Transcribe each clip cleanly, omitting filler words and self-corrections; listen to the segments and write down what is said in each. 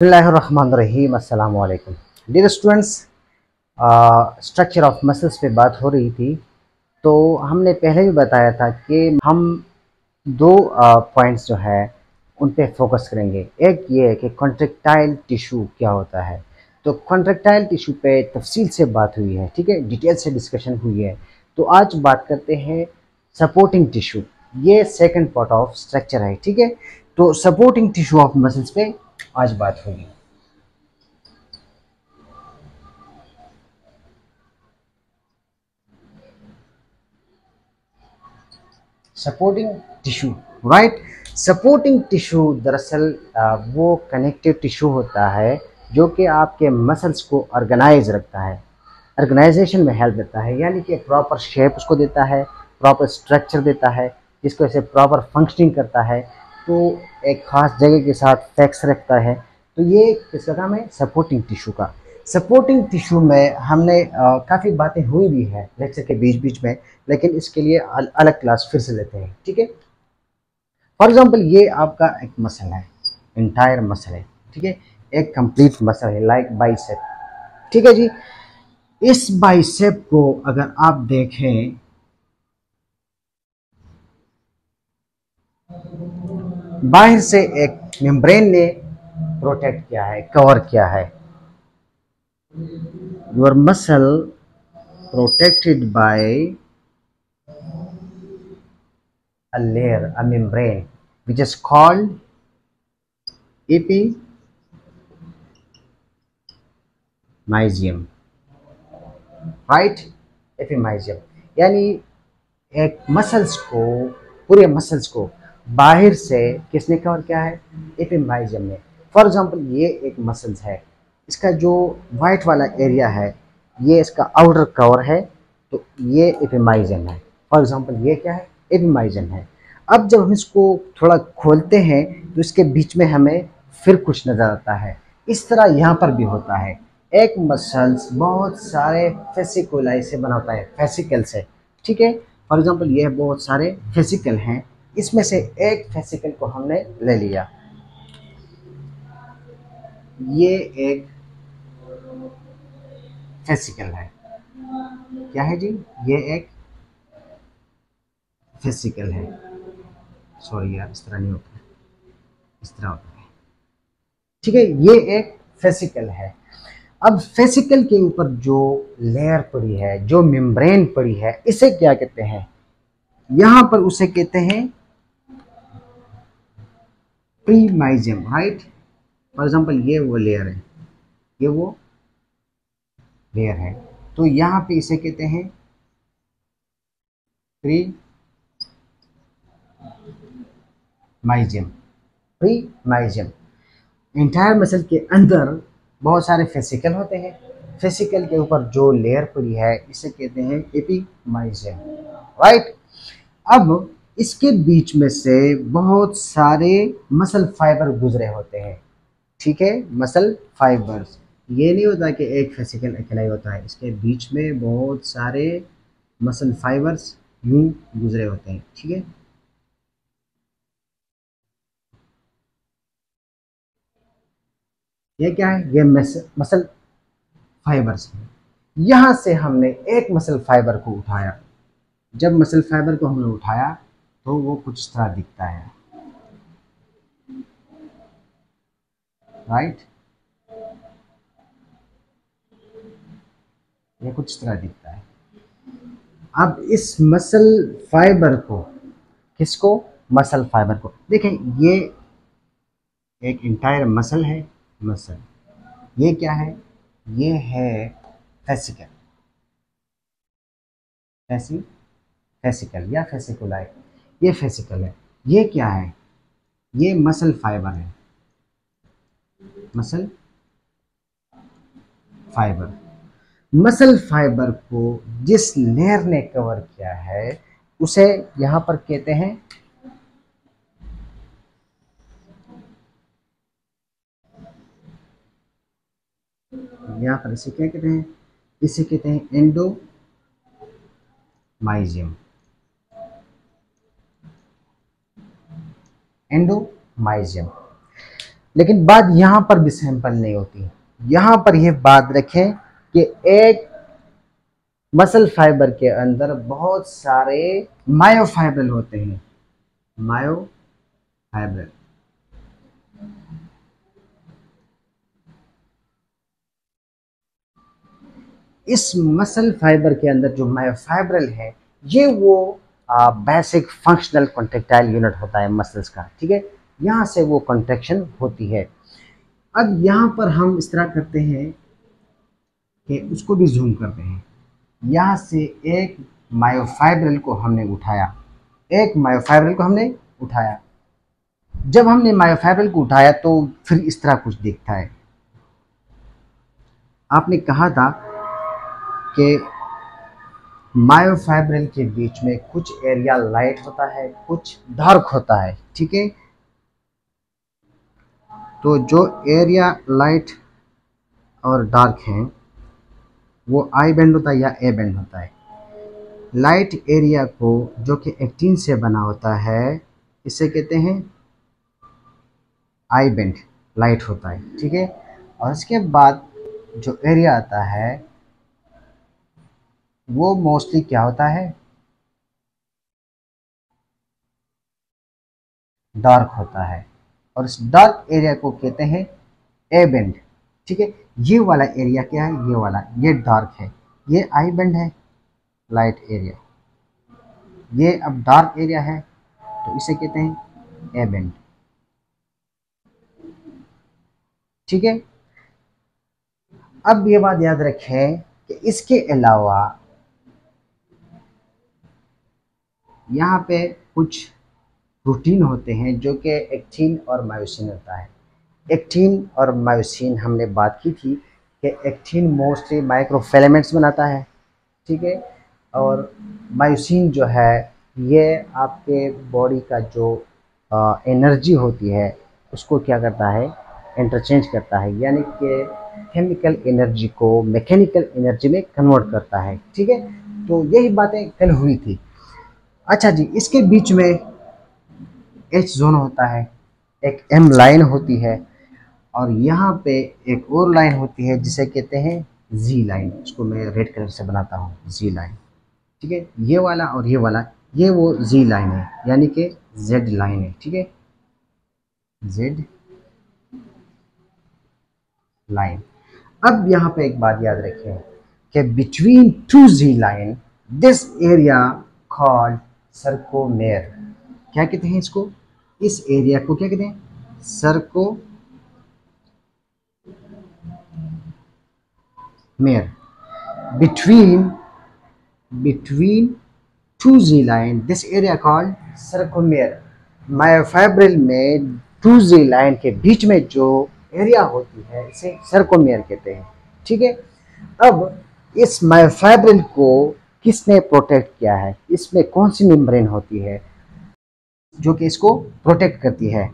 बिस्मिल्लाहिर्रहमानिर्रहीम अस्सलाम वालेकुम dear students. Structure of muscles पे बात हो रही थी। तो हमने पहले भी बताया था कि हम दो पॉइंट्स जो है उन पे फोकस करेंगे। एक ये है कि कॉन्ट्रेक्टाइल टिश्यू क्या होता है। तो कॉन्ट्रेक्टाइल टिश्यू पे तफसील से बात हुई है, ठीक है, डिटेल से डिस्कशन हुई है। तो आज बात करते हैं सपोर्टिंग टिश्यू। ये सेकंड पार्ट ऑफ स्ट्रक्चर है, ठीक है। तो सपोर्टिंग टिश्यू ऑफ मसल्स पे आज बात होगी। Supporting tissue, right. Supporting tissue दरअसल वो कनेक्टिव टिश्यू होता है जो कि आपके मसल्स को ऑर्गेनाइज रखता है, ऑर्गेनाइजेशन में हेल्प देता है, यानी कि प्रॉपर शेप उसको देता है, प्रॉपर स्ट्रक्चर देता है, जिसकी वजह से प्रॉपर फंक्शनिंग करता है। तो एक ख़ास जगह के साथ फैक्स रखता है। तो ये किसका काम है? सपोर्टिंग टिश्यू का। सपोर्टिंग टिश्यू में हमने काफ़ी बातें हुई भी है लेक्चर के बीच बीच में, लेकिन इसके लिए अलग क्लास फिर से लेते हैं, ठीक है। फॉर एग्जांपल ये आपका एक मसल है, इंटायर मसल है, ठीक है, एक कंप्लीट मसल है लाइक बाइसेप, ठीक है जी। इस बाइसेप को अगर आप देखें, बाहर से एक मेम्ब्रेन ने प्रोटेक्ट किया है, कवर किया है। Your muscle protected by a layer, a membrane, which is called epimysium, right. Epimysium यानी एक मसल्स को, पूरे मसल्स को बाहर से किसने कवर किया है? एपिमाइजियम ने। फॉर एग्जांपल ये एक मसल्स है, इसका जो वाइट वाला एरिया है ये इसका आउटर कवर है, तो ये एपिमाइजियम है। फॉर एग्जांपल ये क्या है? एपिमाइजियम है। अब जब हम इसको थोड़ा खोलते हैं तो इसके बीच में हमें फिर कुछ नज़र आता है। इस तरह यहाँ पर भी होता है। एक मसल्स बहुत सारे फेसिकुलाई से बना होता है, फेसिकल से, ठीक है। फॉर एग्जांपल ये बहुत सारे फेसिकल हैं, इसमें से एक फेसिकल को हमने ले लिया। ये एक फेसिकल है, क्या है जी? ये एक फेसिकल है। सॉरी यार, इस तरह नहीं होता है, इस तरह होता है, ठीक है। ये एक फेसिकल है। अब फेसिकल के ऊपर जो लेयर पड़ी है, जो मेम्ब्रेन पड़ी है, इसे क्या कहते हैं? यहां पर उसे कहते हैं प्रीमाइजियम, राइट। फॉर एग्जांपल ये वो लेयर है, ये वो लेयर है, तो यहाँ पे इसे कहते हैं प्रीमाइजियम। प्रीमाइजियम। इंटायर मसल के अंदर बहुत सारे फेसिकल होते हैं, फेसिकल के ऊपर जो लेयर पड़ी है इसे कहते हैं एपिमाइजियम, राइट। अब इसके बीच में से बहुत सारे मसल फाइबर गुजरे होते हैं, ठीक है, मसल फाइबर्स। ये नहीं होता कि एक फेसिकल अकेला ही होता है, इसके बीच में बहुत सारे मसल फाइबर्स यूं गुजरे होते हैं, ठीक है। ये क्या है? ये मसल फाइबर्स है। यहां से हमने एक मसल फाइबर को उठाया। जब मसल फाइबर को हमने उठाया तो वो कुछ इस तरह दिखता है, राइट। ये कुछ इस तरह दिखता है। अब इस मसल फाइबर को, किसको? मसल फाइबर को देखें, ये एक इंटायर मसल है, मसल। ये क्या है? ये है फेसिकल, फैसी फेसिकल या फेसिकुलाई, ये फेसिकल है। ये क्या है? ये मसल फाइबर है, मसल फाइबर। मसल फाइबर को जिस लेयर ने कवर किया है उसे यहां पर कहते हैं, यहां पर इसे क्या कहते हैं? इसे कहते हैं एंडोमाइजियम। एंडोमाइजियम। लेकिन बात यहाँ पर भी सिंपल नहीं होती। यहाँ पर यह बात रखें कि एक मसल फाइबर के अंदर बहुत सारे मायोफाइब्रल होते हैं, मायोफाइब्रल। इस मसल फाइबर के अंदर जो मायोफाइब्रल है, ये वो बेसिक फंक्शनल कॉन्ट्रेक्टाइल यूनिट होता है मसल्स का, ठीक है। यहाँ से वो कॉन्ट्रैक्शन होती है। अब यहाँ पर हम इस तरह करते हैं कि उसको भी जूम करते हैं। यहाँ से एक मायोफाइब्रल को हमने उठाया, एक मायोफाइब्रल को हमने उठाया। जब हमने मायोफाइब्रल को उठाया तो फिर इस तरह कुछ दिखता है। आपने कहा था कि मायोफाइब्रल के बीच में कुछ एरिया लाइट होता है, कुछ डार्क होता है, ठीक है। तो जो एरिया लाइट और डार्क है वो आई बैंड होता है या ए बैंड होता है। लाइट एरिया को जो कि एक्टिन से बना होता है, इसे कहते हैं आई बैंड, लाइट होता है, ठीक है। और इसके बाद जो एरिया आता है वो मोस्टली क्या होता है, डार्क होता है। और इस डार्क एरिया को कहते हैं ए बैंड, ठीक है। ये वाला एरिया क्या है, ये वाला, ये डार्क है, ये आई बैंड है, लाइट एरिया। ये अब डार्क एरिया है तो इसे कहते हैं ए बैंड, ठीक है। अब ये बात याद रखें कि इसके अलावा यहाँ पे कुछ प्रोटीन होते हैं जो कि एक्टिन और मायोसिन होता है। एक्टिन और मायोसिन हमने बात की थी कि एक्टिन मोस्टली माइक्रोफिलामेंट्स बनाता है, ठीक है। और मायोसिन जो है ये आपके बॉडी का जो एनर्जी होती है उसको क्या करता है, इंटरचेंज करता है, यानी कि केमिकल एनर्जी को मैकेनिकल एनर्जी में कन्वर्ट करता है, ठीक है। तो यही बातें कल हुई थी। अच्छा जी, इसके बीच में एच जोन होता है, एक एम लाइन होती है, और यहाँ पे एक और लाइन होती है जिसे कहते हैं जी लाइन। इसको मैं रेड कलर से बनाता हूँ, जी लाइन, ठीक है। ये वाला और ये वाला, ये वो जी लाइन है, यानी कि जेड लाइन है, ठीक है, जेड लाइन। अब यहाँ पे एक बात याद रखें कि between two Z line this area called sarcomere. क्या कहते हैं इसको, इस एरिया को क्या कहते हैं, सर्कोमेर। between two Z line this area called sarcomere। Myofibril में टू जी लाइन के बीच में जो एरिया होती है इसे सर्कोमेयर कहते हैं, ठीक है। अब इस मायोफाइब्रल को किसने प्रोटेक्ट किया है, इसमें कौन सी मेम्ब्रेन होती है जो कि इसको प्रोटेक्ट करती है।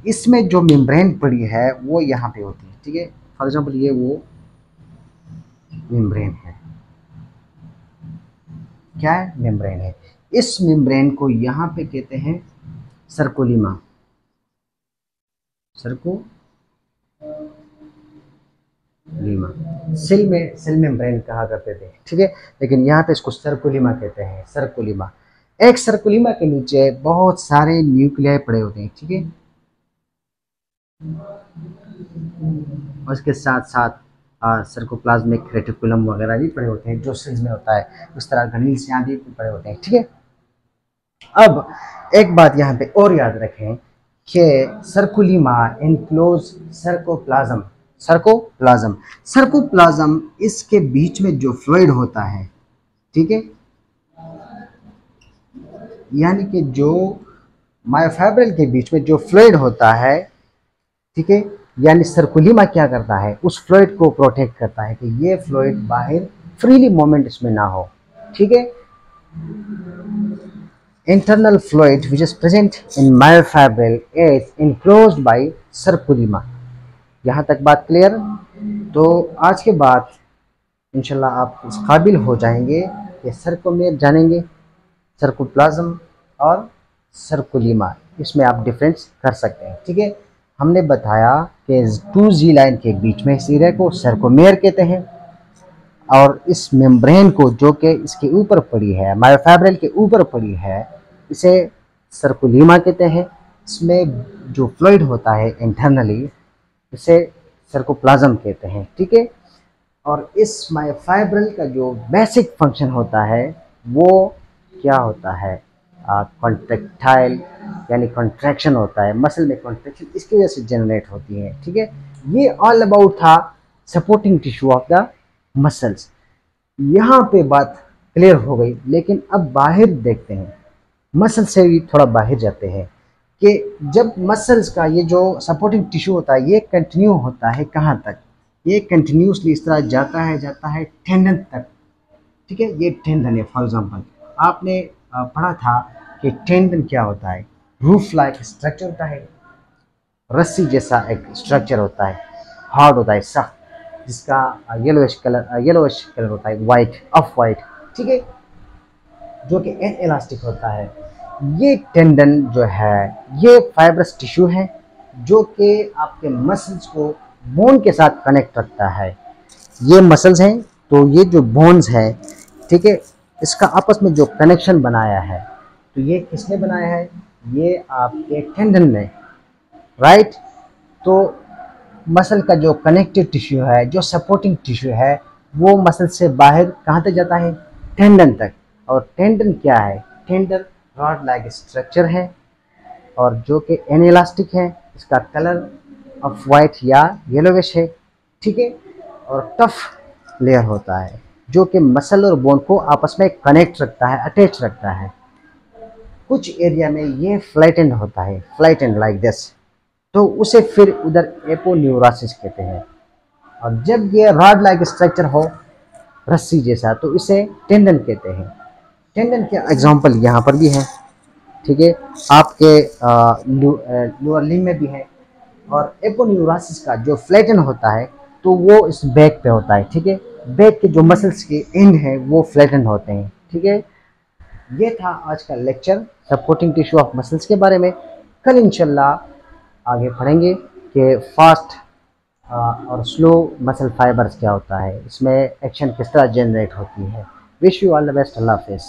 इसमें जो मेम्ब्रेन पड़ी है वो यहाँ पे होती है, ठीक है। फॉर एग्जांपल ये वो मेम्ब्रेन है, क्या है, मेम्ब्रेन है। इस मेम्ब्रेन को यहाँ पे कहते हैं सर्कोलीमा, सेल मेम्ब्रेन कहा करते थे, ठीक है। लेकिन यहाँ पे इसको सर्कोलीमा कहते हैं, सर्कोलीमा। एक सर्कोलीमा के नीचे बहुत सारे न्यूक्लियाई पड़े होते हैं, ठीक है। उसके साथ साथ सर्कोप्लाज्मिक रेटिकुलम वगैरह भी पड़े होते हैं जो सेल्स में होता है, उस तरह गनील्स यहाँ भी पड़े होते हैं, ठीक है। अब एक बात यहाँ पे और याद रखें कि सर्कोलीमा इनक्लोज सर्कोप्लाज्म, सर्कोप्लाज्म इसके बीच में जो फ्लूइड होता है, ठीक है, यानी कि जो मायोफाइब्रल के बीच में जो फ्लूइड होता है, ठीक है, यानी सर्कोलीमा क्या करता है, उस फ्लूइड को प्रोटेक्ट करता है कि ये फ्लूइड बाहर फ्रीली मूवमेंट इसमें ना हो, ठीक है। internal fluid which is present in myofibril is enclosed by सर्कोलीमा। यहाँ तक बात क्लियर। तो आज के बाद इंशाल्लाह आप इस काबिल हो जाएंगे कि सर्कोमेर जानेंगे, सर्कोप्लाज्म और सर्कोलीमा, इसमें आप डिफरेंस कर सकते हैं, ठीक है। हमने बताया कि 2 जी लाइन के बीच में सिरे को सर्कोमेयर कहते हैं, और इस मेम्ब्रेन को जो कि इसके ऊपर पड़ी है, मायोफाइब्रिल के ऊपर पड़ी है, इसे सर्कुलीमा कहते हैं। इसमें जो फ्लूइड होता है इंटरनली, इसे सर्कोप्लाज्म कहते हैं, ठीक है। और इस मायोफाइब्रिल का जो बेसिक फंक्शन होता है वो क्या होता है, कॉन्ट्रेक्टाइल, यानी कॉन्ट्रैक्शन होता है, मसल में कॉन्ट्रैक्शन इसकी वजह से जनरेट होती है, ठीक है। ये ऑल अबाउट था supporting tissue of the muscles. यहाँ पे बात क्लियर हो गई, लेकिन अब बाहर देखते हैं, मसल से भी थोड़ा बाहर जाते हैं कि जब मसल्स का ये जो सपोर्टिंग टिश्यू होता है ये कंटिन्यू होता है कहाँ तक, ये कंटिन्यूसली इस तरह जाता है टेंडन तक, ठीक है। ये टेंडन है, फॉर एग्जांपल आपने पढ़ा था कि टेंडन क्या होता है, रूफ लाइक स्ट्रक्चर होता है, रस्सी जैसा एक स्ट्रक्चर होता है, हार्ड होता है, सख्त, जिसका येलोइश कलर होता है, वाइट, ऑफ वाइट, ठीक है, जो कि इलास्टिक होता है। ये टेंडन जो है ये फाइब्रस टिश्यू है जो कि आपके मसल्स को बोन के साथ कनेक्ट रखता है। ये मसल्स हैं तो ये जो बोन्स है, ठीक है, इसका आपस में जो कनेक्शन बनाया है, तो ये किसने बनाया है, ये आपके टेंडन ने, राइट। तो मसल का जो कनेक्टिव टिश्यू है, जो सपोर्टिंग टिश्यू है, वो मसल से बाहर कहाँ तक जाता है, टेंडन तक। और टेंडन क्या है, टेंडन रॉड लाइक स्ट्रक्चर है और जो कि इनइलास्टिक है, इसका कलर ऑफ वाइट या येलोविश है, ठीक है, और टफ लेयर होता है जो कि मसल और बोन को आपस में कनेक्ट रखता है, अटैच रखता है। कुछ एरिया में ये फ्लैटेंड होता है, फ्लैटेंड लाइक दिस, तो उसे फिर उधर एपोन्यूरोसिस कहते हैं। और जब ये रॉड लाइक स्ट्रक्चर हो, रस्सी जैसा, तो इसे टेंडन कहते हैं। टेंडन के एग्जांपल यहाँ पर भी है, ठीक है, आपके लोअर लिम्ब में भी है। और एपोन्यूरोसिस का जो फ्लैटन होता है तो वो इस बैक पे होता है, ठीक है, बैक के जो मसल्स के एंड हैं वो फ्लैटन होते हैं, ठीक है। ये था आज का lecture supporting tissue of muscles के बारे में। कल इंशाल्लाह आगे पढ़ेंगे कि फास्ट और स्लो मसल फाइबर्स क्या होता है, इसमें एक्शन किस तरह जनरेट होती है। Wish you all the best, अल्लाह हाफिज़।